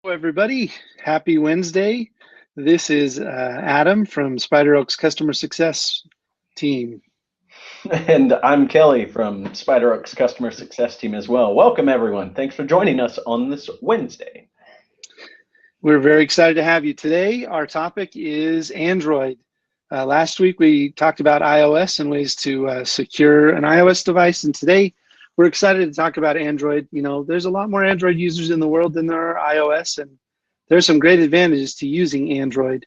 Hello, everybody. Happy Wednesday. This is Adam from SpiderOak's customer success team. And I'm Kelly from SpiderOak's customer success team as well. Welcome, everyone. Thanks for joining us on this Wednesday. We're very excited to have you today. Our topic is Android. Last week, we talked about iOS and ways to secure an iOS device. And today, we're excited to talk about Android. You know, there's a lot more Android users in the world than there are iOS, and there's some great advantages to using Android.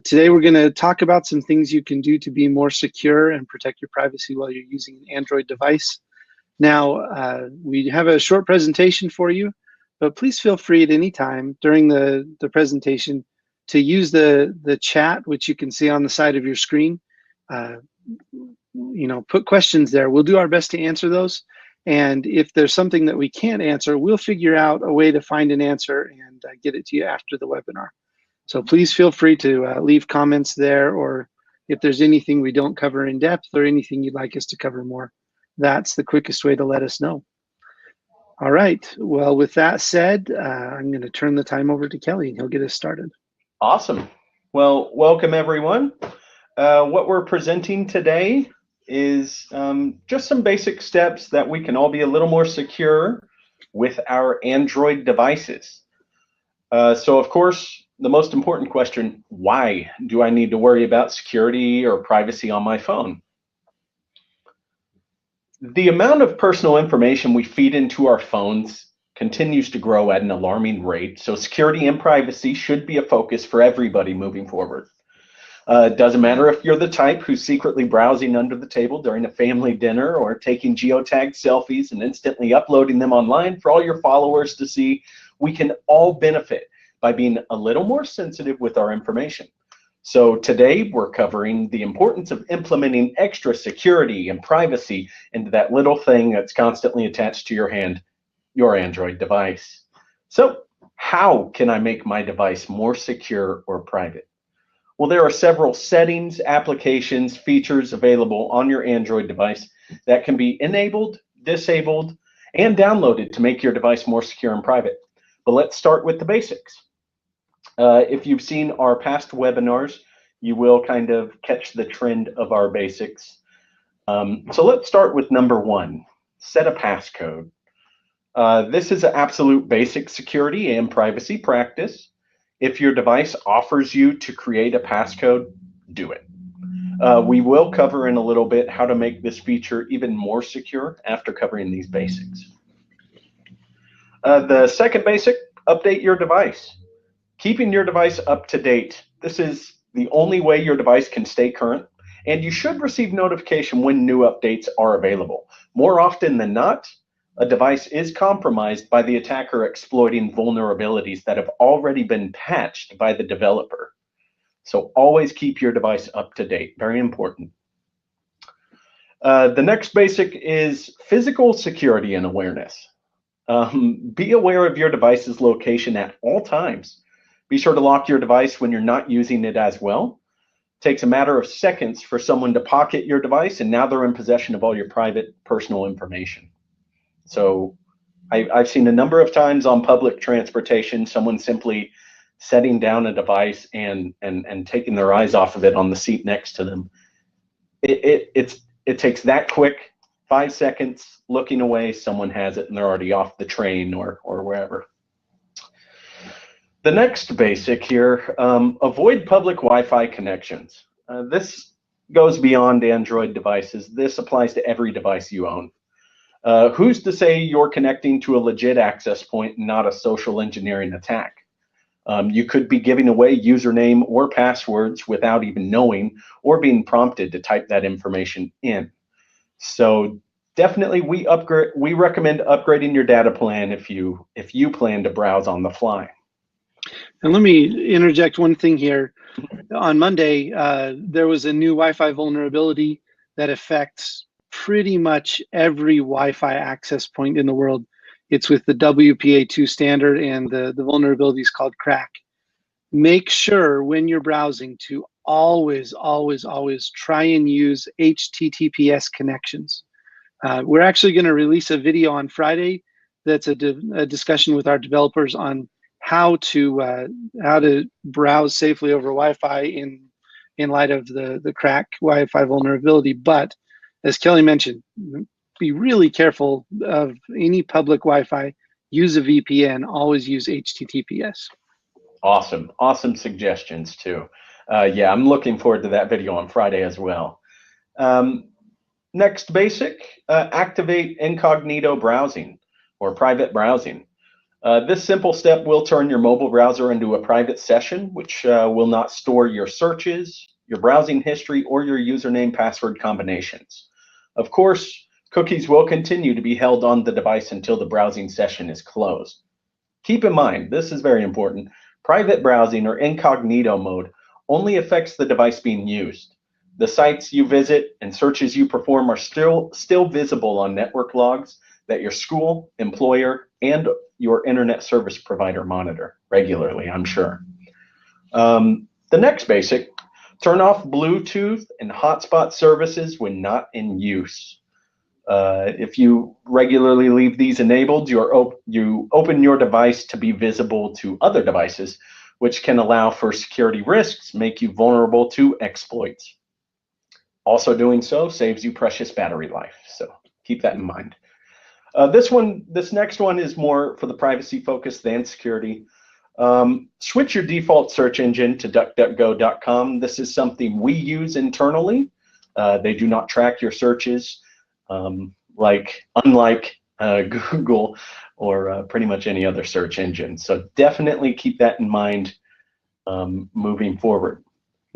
Today, we're going to talk about some things you can do to be more secure and protect your privacy while you're using an Android device. Now, we have a short presentation for you, but please feel free at any time during the presentation to use the chat, which you can see on the side of your screen. Put questions there. We'll do our best to answer those. And if there's something that we can't answer, we'll figure out a way to find an answer and get it to you after the webinar. So please feel free to leave comments there, or if there's anything we don't cover in depth or anything you'd like us to cover more, that's the quickest way to let us know. All right, well, with that said, I'm going to turn the time over to Kelly and he'll get us started. Awesome. Well, welcome, everyone. What we're presenting today is just some basic steps that we can all be a little more secure with our Android devices. So, of course, the most important question, why do I need to worry about security or privacy on my phone? The amount of personal information we feed into our phones continues to grow at an alarming rate, so security and privacy should be a focus for everybody moving forward. It doesn't matter if you're the type who's secretly browsing under the table during a family dinner or taking geotagged selfies and instantly uploading them online for all your followers to see. We can all benefit by being a little more sensitive with our information. So today we're covering the importance of implementing extra security and privacy into that little thing that's constantly attached to your hand, your Android device. So how can I make my device more secure or private? Well, there are several settings, applications, features available on your Android device that can be enabled, disabled, and downloaded to make your device more secure and private. But let's start with the basics. If you've seen our past webinars, you will kind of catch the trend of our basics. So let's start with number one, set a passcode. This is an absolute basic security and privacy practice. If your device offers you to create a passcode, do it. We will cover in a little bit how to make this feature even more secure after covering these basics. The second basic, update your device. Keeping your device up to date. This is the only way your device can stay current, and you should receive notification when new updates are available. More often than not, a device is compromised by the attacker exploiting vulnerabilities that have already been patched by the developer. So always keep your device up to date, very important. The next basic is physical security and awareness. Be aware of your device's location at all times. Be sure to lock your device when you're not using it as well. It takes a matter of seconds for someone to pocket your device, and now they're in possession of all your private personal information. So I've seen a number of times on public transportation, someone simply setting down a device and taking their eyes off of it on the seat next to them. It takes that quick, 5 seconds, looking away, someone has it and they're already off the train or wherever. The next basic here, avoid public Wi-Fi connections. This goes beyond Android devices. This applies to every device you own. Who's to say you're connecting to a legit access point and not a social engineering attack? You could be giving away username or passwords without even knowing or being prompted to type that information in. So definitely we recommend upgrading your data plan if you plan to browse on the fly. And let me interject one thing here. On Monday, there was a new Wi-Fi vulnerability that affects pretty much every Wi-Fi access point in the world. It's with the WPA2 standard, and the vulnerability is called crack. Make sure when you're browsing to always try and use HTTPS connections. We're actually going to release a video on Friday that's a discussion with our developers on how to browse safely over Wi-Fi in light of the crack Wi-Fi vulnerability. But as Kelly mentioned, be really careful of any public Wi-Fi. Use a VPN. Always use HTTPS. Awesome. Awesome suggestions too. Yeah, I'm looking forward to that video on Friday as well. Next basic, activate incognito browsing or private browsing. This simple step will turn your mobile browser into a private session, which will not store your searches, your browsing history, or your username password combinations. Of course, cookies will continue to be held on the device until the browsing session is closed. Keep in mind, this is very important, private browsing or incognito mode only affects the device being used. The sites you visit and searches you perform are still visible on network logs that your school, employer, and your internet service provider monitor regularly, I'm sure. The next basic, turn off Bluetooth and hotspot services when not in use. If you regularly leave these enabled, you open your device to be visible to other devices, which can allow for security risks, make you vulnerable to exploits. Also doing so saves you precious battery life, so keep that in mind. This next one is more for the privacy focus than security. Switch your default search engine to duckduckgo.com. This is something we use internally. They do not track your searches, unlike Google or pretty much any other search engine. So definitely keep that in mind moving forward.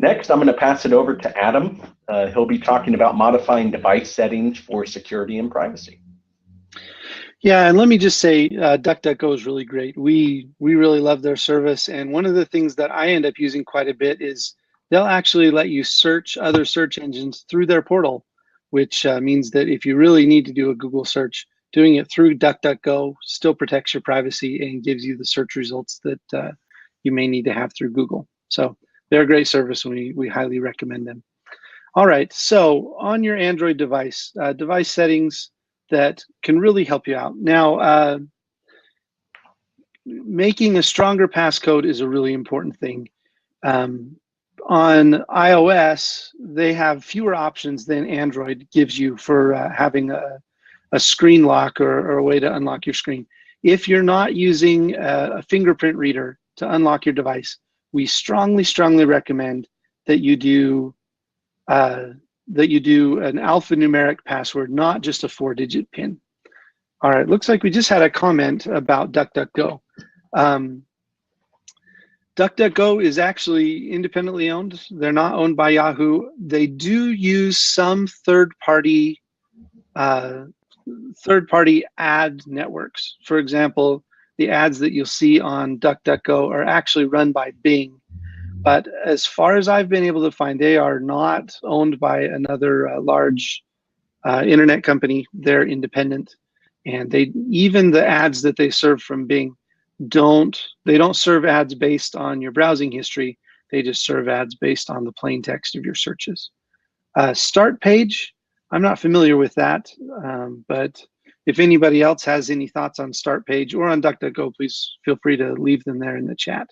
Next, I'm going to pass it over to Adam. He'll be talking about modifying device settings for security and privacy. Yeah, and let me just say, DuckDuckGo is really great. We really love their service, and one of the things that I end up using quite a bit is they'll actually let you search other search engines through their portal, which means that if you really need to do a Google search, doing it through DuckDuckGo still protects your privacy and gives you the search results that you may need to have through Google. So they're a great service, and we highly recommend them. All right, so on your Android device, device settings that can really help you out. Now, making a stronger passcode is a really important thing. On iOS, they have fewer options than Android gives you for having a screen lock or a way to unlock your screen. If you're not using a fingerprint reader to unlock your device, we strongly recommend that you do an alphanumeric password, not just a 4-digit PIN. All right, looks like we just had a comment about DuckDuckGo. DuckDuckGo is actually independently owned. They're not owned by Yahoo. They do use some third-party ad networks. For example, the ads that you'll see on DuckDuckGo are actually run by Bing. But as far as I've been able to find, they are not owned by another large internet company. They're independent, and even the ads that they serve from Bing don't serve ads based on your browsing history. They just serve ads based on the plain text of your searches. Start page, I'm not familiar with that, but if anybody else has any thoughts on Start page or on DuckDuckGo, please feel free to leave them there in the chat.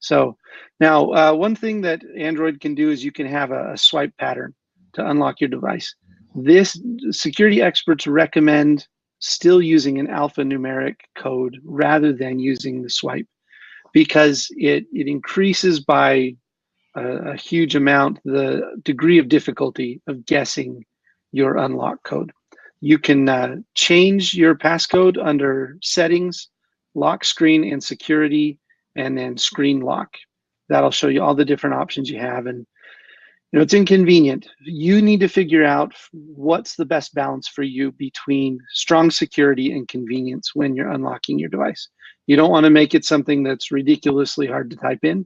So now, one thing that Android can do is you can have a swipe pattern to unlock your device. This security experts recommend still using an alphanumeric code rather than using the swipe, because it increases by a huge amount the degree of difficulty of guessing your unlock code. You can change your passcode under settings, lock screen, and security, and then screen lock. That'll show you all the different options you have. And it's inconvenient. You need to figure out what's the best balance for you between strong security and convenience when you're unlocking your device. You don't want to make it something that's ridiculously hard to type in.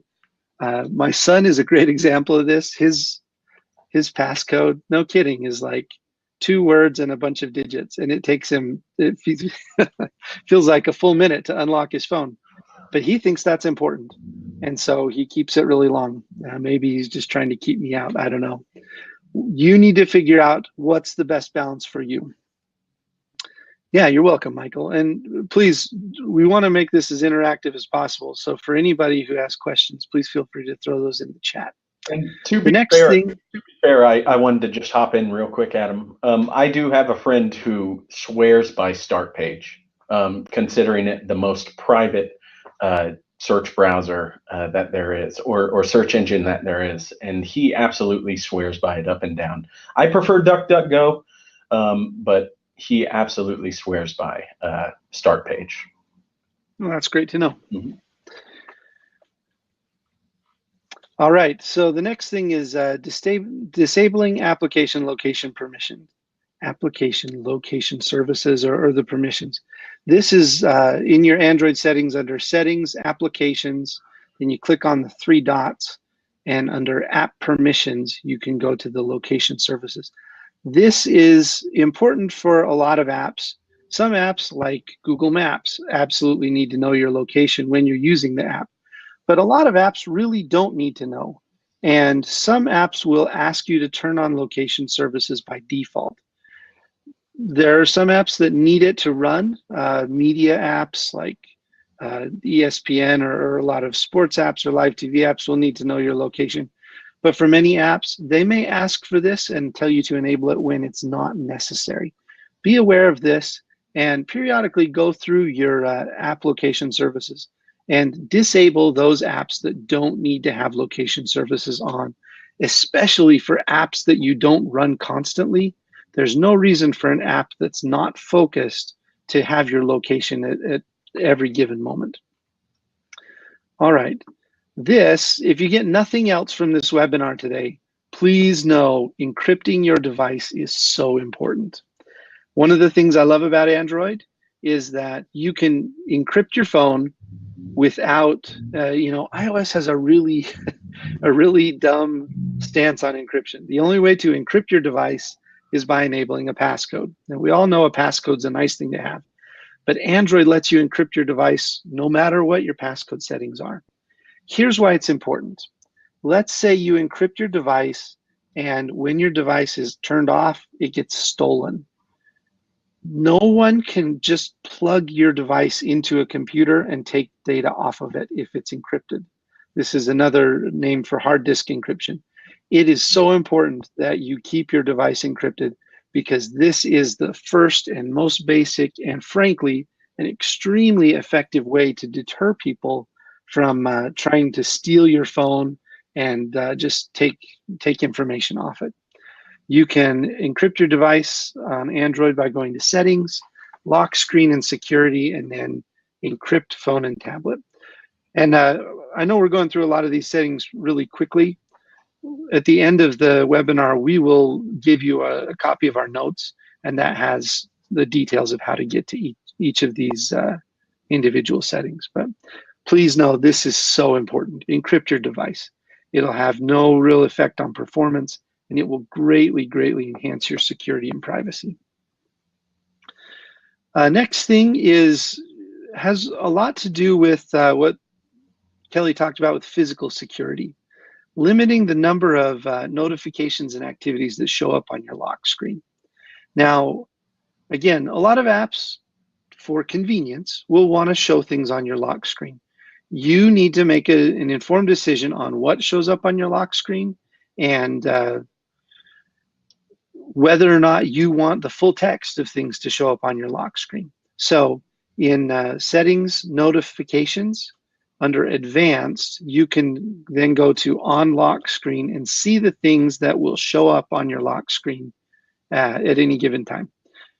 My son is a great example of this. His passcode, no kidding, is like 2 words and a bunch of digits, and it takes him, it feels like a full minute to unlock his phone. But he thinks that's important, and so he keeps it really long. Maybe he's just trying to keep me out. I don't know. You need to figure out what's the best balance for you. Yeah, you're welcome, Michael. And please, we want to make this as interactive as possible. So for anybody who has questions, please feel free to throw those in the chat. And to The be next fair, thing, I wanted to just hop in real quick, Adam. I do have a friend who swears by Start Page, considering it the most private search browser that there is, or search engine that there is, and he absolutely swears by it up and down. I prefer DuckDuckGo, but he absolutely swears by Start Page. well, that's great to know. Mm-hmm. All right, so the next thing is disabling application location permission, application location services, or the permissions. This is in your Android settings under Settings, Applications, then you click on the three dots, and under App Permissions, you can go to the location services. This is important for a lot of apps. Some apps like Google Maps absolutely need to know your location when you're using the app. But a lot of apps really don't need to know. And some apps will ask you to turn on location services by default. There are some apps that need it to run. Media apps like ESPN or a lot of sports apps or live TV apps will need to know your location. But for many apps, they may ask for this and tell you to enable it when it's not necessary. Be aware of this and periodically go through your app location services and disable those apps that don't need to have location services on, especially for apps that you don't run constantly. There's no reason for an app that's not focused to have your location at every given moment. All right, if you get nothing else from this webinar today, please know encrypting your device is so important. One of the things I love about Android is that you can encrypt your phone without, iOS has a really dumb stance on encryption. The only way to encrypt your device is by enabling a passcode. And we all know a passcode's a nice thing to have, but Android lets you encrypt your device no matter what your passcode settings are. Here's why it's important. Let's say you encrypt your device and when your device is turned off, it gets stolen. No one can just plug your device into a computer and take data off of it if it's encrypted. This is another name for hard disk encryption. It is so important that you keep your device encrypted because this is the first and most basic and frankly, an extremely effective way to deter people from trying to steal your phone and just take information off it. You can encrypt your device on Android by going to Settings, Lock Screen and Security, and then Encrypt Phone and Tablet. And I know we're going through a lot of these settings really quickly. At the end of the webinar, we will give you a copy of our notes, and that has the details of how to get to each of these individual settings. But please know this is so important. Encrypt your device. It'll have no real effect on performance, and it will greatly, greatly enhance your security and privacy. Next thing has a lot to do with what Kelly talked about with physical security, limiting the number of notifications and activities that show up on your lock screen. Now, again, a lot of apps for convenience will want to show things on your lock screen. You need to make an informed decision on what shows up on your lock screen and whether or not you want the full text of things to show up on your lock screen. So in Settings, Notifications, under Advanced, you can then go to On Lock Screen and see the things that will show up on your lock screen at any given time.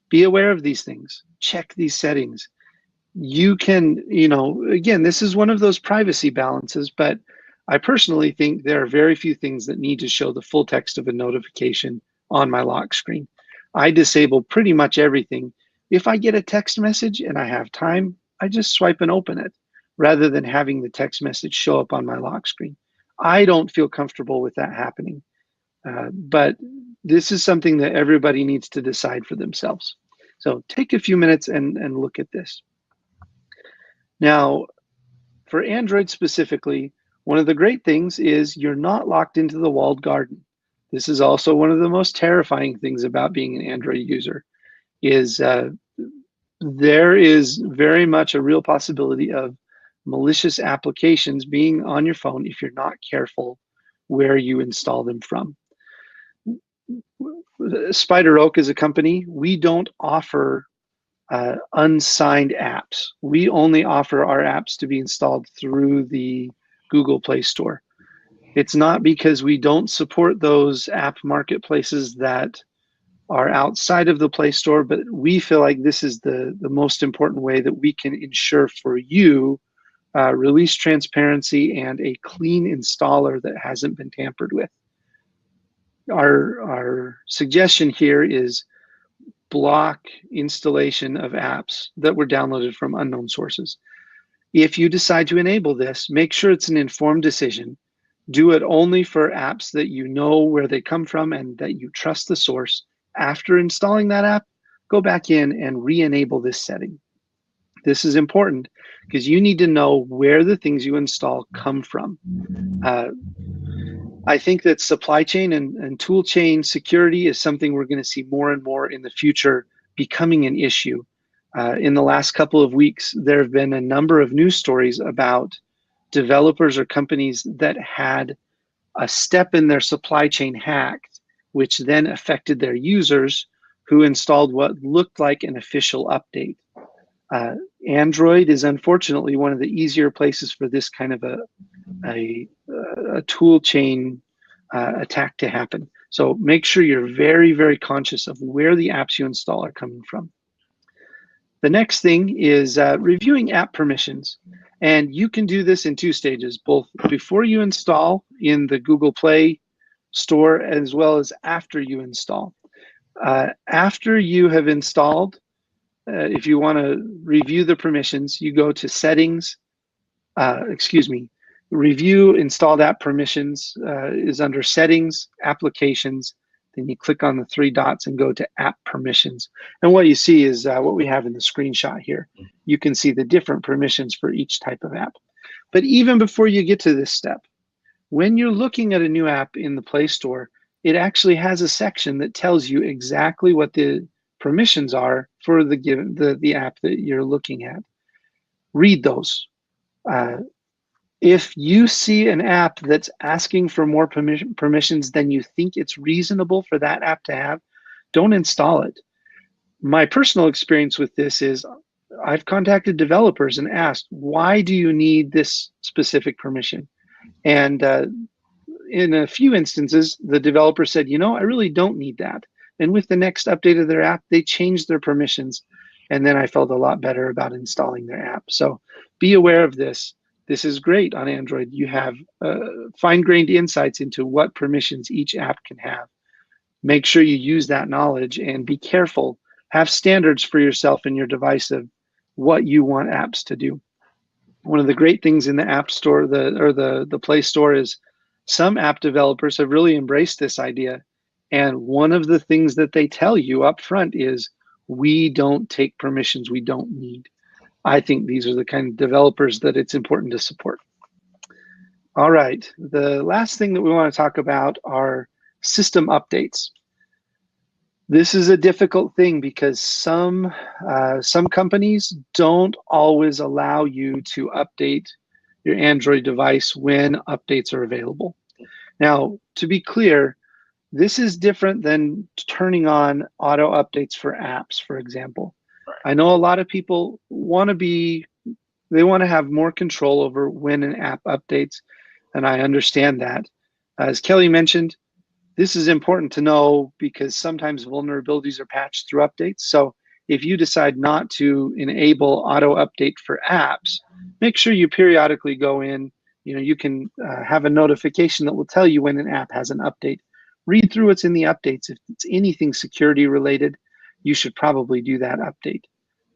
Be aware of these things. Check these settings. You can, again, this is one of those privacy balances, but I personally think there are very few things that need to show the full text of a notification on my lock screen. I disable pretty much everything. If I get a text message and I have time, I just swipe and open it rather than having the text message show up on my lock screen. I don't feel comfortable with that happening, but this is something that everybody needs to decide for themselves. So take a few minutes and look at this. Now, for Android specifically, one of the great things is you're not locked into the walled garden. This is also one of the most terrifying things about being an Android user is there is very much a real possibility of malicious applications being on your phone if you're not careful where you install them from. SpiderOak is a company. We don't offer unsigned apps. We only offer our apps to be installed through the Google Play Store. It's not because we don't support those app marketplaces that are outside of the Play Store, but we feel like this is the most important way that we can ensure for you release transparency and a clean installer that hasn't been tampered with. Our suggestion here is block installation of apps that were downloaded from unknown sources. If you decide to enable this, make sure it's an informed decision. Do it only for apps that you know where they come from and that you trust the source. After installing that app, go back in and re-enable this setting. This is important because you need to know where the things you install come from. I think that supply chain and tool chain security is something we're going to see more and more in the future becoming an issue. In the last couple of weeks, there have been a number of news stories about developers or companies that had a step in their supply chain hacked, which then affected their users who installed what looked like an official update. Android is unfortunately one of the easier places for this kind of a tool chain attack to happen. So make sure you're very, very conscious of where the apps you install are coming from. The next thing is reviewing app permissions. And you can do this in two stages, both before you install in the Google Play Store as well as after you install. After you have installed, if you want to review the permissions, you go to settings, review installed app permissions is under settings, applications, then you click on the three dots and go to app permissions. And what you see is what we have in the screenshot here. You can see the different permissions for each type of app. But even before you get to this step, when you're looking at a new app in the Play Store, it actually has a section that tells you exactly what the permissions are for the app that you're looking at. Read those. If you see an app that's asking for more permissions than you think it's reasonable for that app to have, don't install it. My personal experience with this is I've contacted developers and asked, why do you need this specific permission? And in a few instances, the developer said, you know, I really don't need that. And with the next update of their app, they changed their permissions. And then I felt a lot better about installing their app. So be aware of this. This is great on Android. You have fine-grained insights into what permissions each app can have. Make sure you use that knowledge and be careful. Have standards for yourself and your device of what you want apps to do. One of the great things in the App Store the Play Store is some app developers have really embraced this idea. And one of the things that they tell you up front is, we don't take permissions we don't need. I think these are the kind of developers that it's important to support. All right, the last thing that we want to talk about are system updates. This is a difficult thing because some companies don't always allow you to update your Android device when updates are available. Now, to be clear, this is different than turning on auto updates for apps, for example. Right. I know a lot of people want to have more control over when an app updates, and I understand that. As Kelly mentioned, this is important to know because sometimes vulnerabilities are patched through updates. So if you decide not to enable auto update for apps, make sure you periodically go in. You know, you can have a notification that will tell you when an app has an update. Read through what's in the updates. If it's anything security related, you should probably do that update.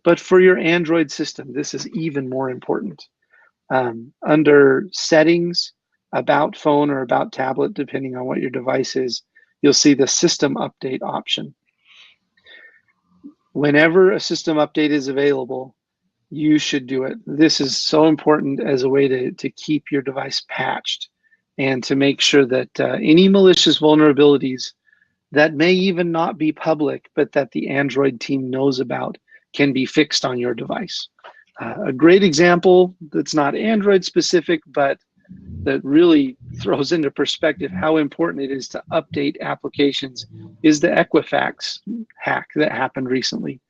But for your Android system, this is even more important. Under settings, about phone or about tablet, depending on what your device is, you'll see the system update option. Whenever a system update is available, you should do it. This is so important as a way to keep your device patched and to make sure that any malicious vulnerabilities that may even not be public, but that the Android team knows about, can be fixed on your device. A great example that's not Android specific, but that really throws into perspective how important it is to update applications is the Equifax hack that happened recently.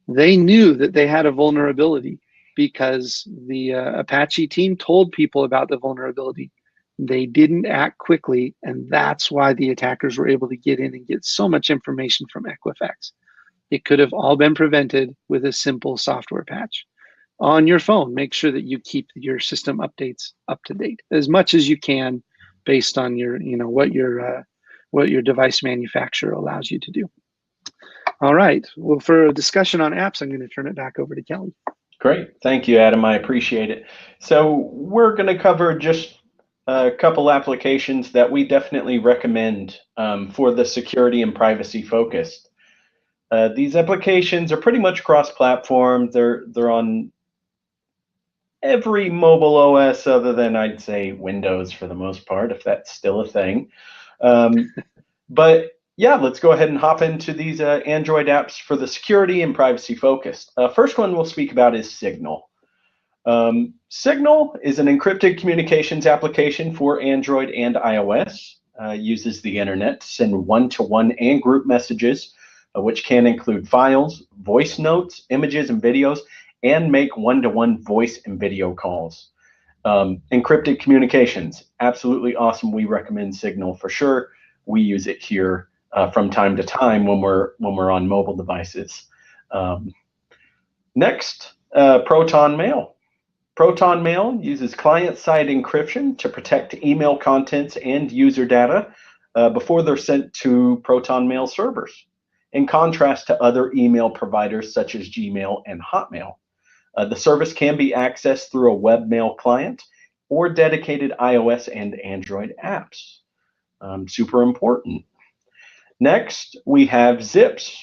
They knew that they had a vulnerability because the Apache team told people about the vulnerability. They didn't act quickly, and that's why the attackers were able to get in and get so much information from Equifax. It could have all been prevented with a simple software patch. On your phone, make sure that you keep your system updates up to date as much as you can based on your, what your device manufacturer allows you to do. All right, well, for a discussion on apps, I'm going to turn it back over to Kelly. Great, thank you, Adam, I appreciate it. So we're going to cover just a couple applications that we definitely recommend for the security and privacy focused. These applications are pretty much cross-platform. They're on every mobile OS other than, I'd say, Windows for the most part, if that's still a thing. But yeah, let's go ahead and hop into these Android apps for the security and privacy focused. First one we'll speak about is Signal. Signal is an encrypted communications application for Android and iOS. Uses the internet to send one-to-one and group messages, which can include files, voice notes, images, and videos, and make one-to-one voice and video calls. Encrypted communications, absolutely awesome. We recommend Signal for sure. We use it here from time to time when we're on mobile devices. Next, Proton Mail. Proton Mail uses client-side encryption to protect email contents and user data before they're sent to Proton Mail servers, in contrast to other email providers such as Gmail and Hotmail. The service can be accessed through a webmail client or dedicated iOS and Android apps. Super important. Next, we have Zips.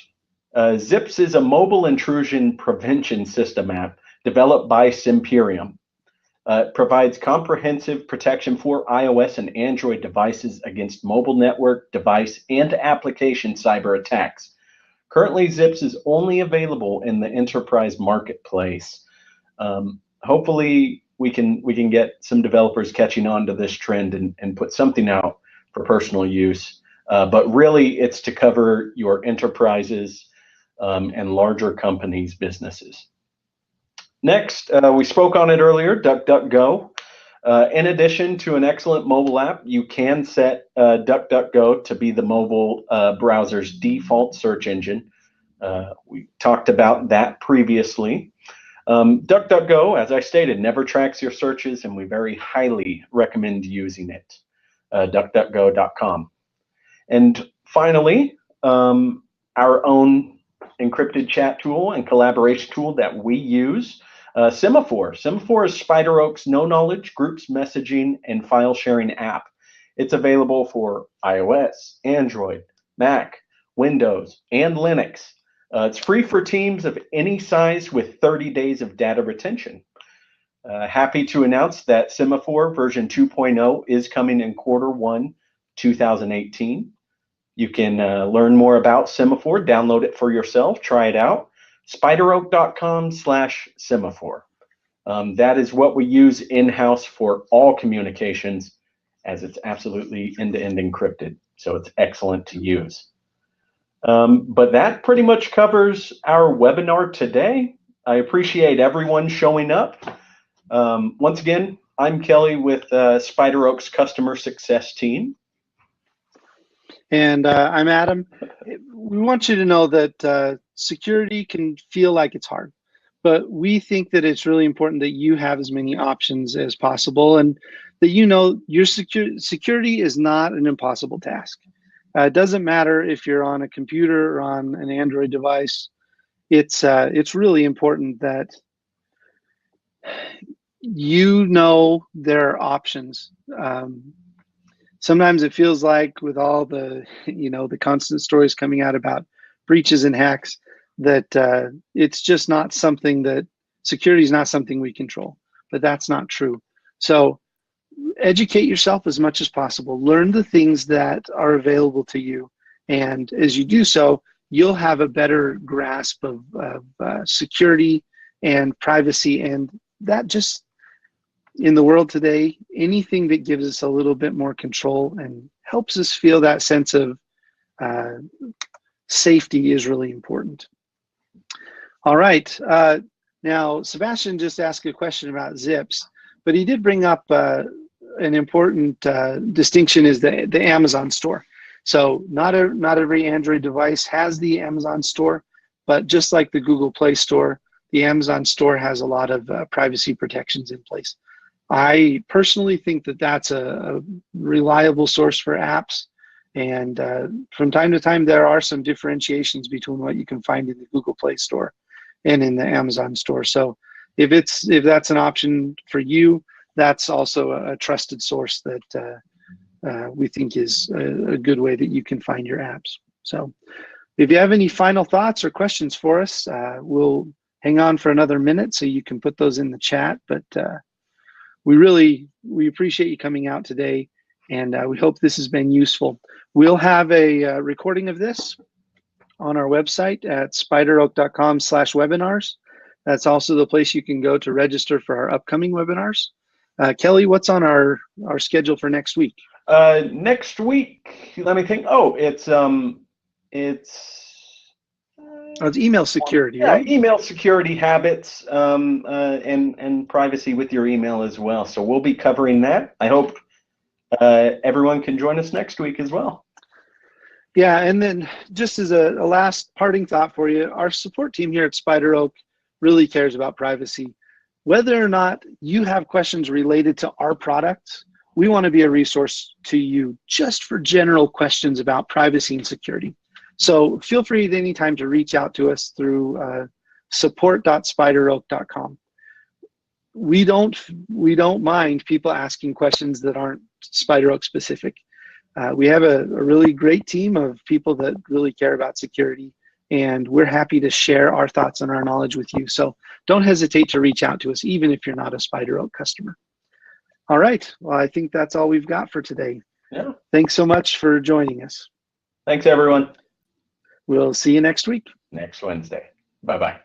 Zips is a mobile intrusion prevention system app developed by Simperium. It provides comprehensive protection for iOS and Android devices against mobile network, device, and application cyber attacks. Currently, Zips is only available in the enterprise marketplace. Hopefully, we can get some developers catching on to this trend and put something out for personal use. But really, it's to cover your enterprises and larger companies' businesses. Next, we spoke on it earlier, DuckDuckGo. In addition to an excellent mobile app, you can set DuckDuckGo to be the mobile browser's default search engine. We talked about that previously. DuckDuckGo, as I stated, never tracks your searches, and we very highly recommend using it. DuckDuckGo.com. And finally, our own encrypted chat tool and collaboration tool that we use, Semaphore. Semaphore is SpiderOak's no-knowledge groups messaging and file sharing app. It's available for iOS, Android, Mac, Windows, and Linux. It's free for teams of any size with 30 days of data retention. Happy to announce that Semaphore version 2.0 is coming in Q1 2018. You can learn more about Semaphore, download it for yourself, try it out. SpiderOak.com/Semaphore. That is what we use in-house for all communications, as it's absolutely end-to-end encrypted. So it's excellent to use. But that pretty much covers our webinar today. I appreciate everyone showing up. Once again, I'm Kelly with SpiderOak's customer success team. And I'm Adam. We want you to know that security can feel like it's hard, but we think that it's really important that you have as many options as possible, and that your security is not an impossible task. It doesn't matter if you're on a computer or on an Android device. It's really important that there are options. Sometimes it feels like with all the, the constant stories coming out about breaches and hacks, that it's just not something that security is not something we control, but that's not true. So educate yourself as much as possible. Learn the things that are available to you. And as you do so, you'll have a better grasp of security and privacy. And that just, in the world today, anything that gives us a little bit more control and helps us feel that sense of safety is really important. All right. Now, Sebastian just asked a question about zips, but he did bring up an important distinction is the Amazon store. So not every Android device has the Amazon store, but just like the Google Play Store, the Amazon store has a lot of privacy protections in place. I personally think that that's a reliable source for apps. And from time to time, there are some differentiations between what you can find in the Google Play Store and in the Amazon store. So if that's an option for you, that's also a trusted source that we think is a good way that you can find your apps. So if you have any final thoughts or questions for us, we'll hang on for another minute so you can put those in the chat. But we appreciate you coming out today, and we hope this has been useful. We'll have a recording of this on our website at spideroak.com/webinars. That's also the place you can go to register for our upcoming webinars. Kelly, what's on our schedule for next week? Next week, let me think. Oh, it's email security, yeah, right? Email security habits and privacy with your email as well. So we'll be covering that. I hope everyone can join us next week as well. Yeah, and then just as a last parting thought for you, our support team here at SpiderOak really cares about privacy. Whether or not you have questions related to our products, we want to be a resource to you just for general questions about privacy and security. So feel free at any time to reach out to us through support.spideroak.com. We don't mind people asking questions that aren't SpiderOak specific. We have a really great team of people that really care about security, and we're happy to share our thoughts and our knowledge with you. So don't hesitate to reach out to us, even if you're not a SpiderOak customer. All right, well, I think that's all we've got for today. Yeah. Thanks so much for joining us. Thanks, everyone. We'll see you next week. Next Wednesday. Bye-bye.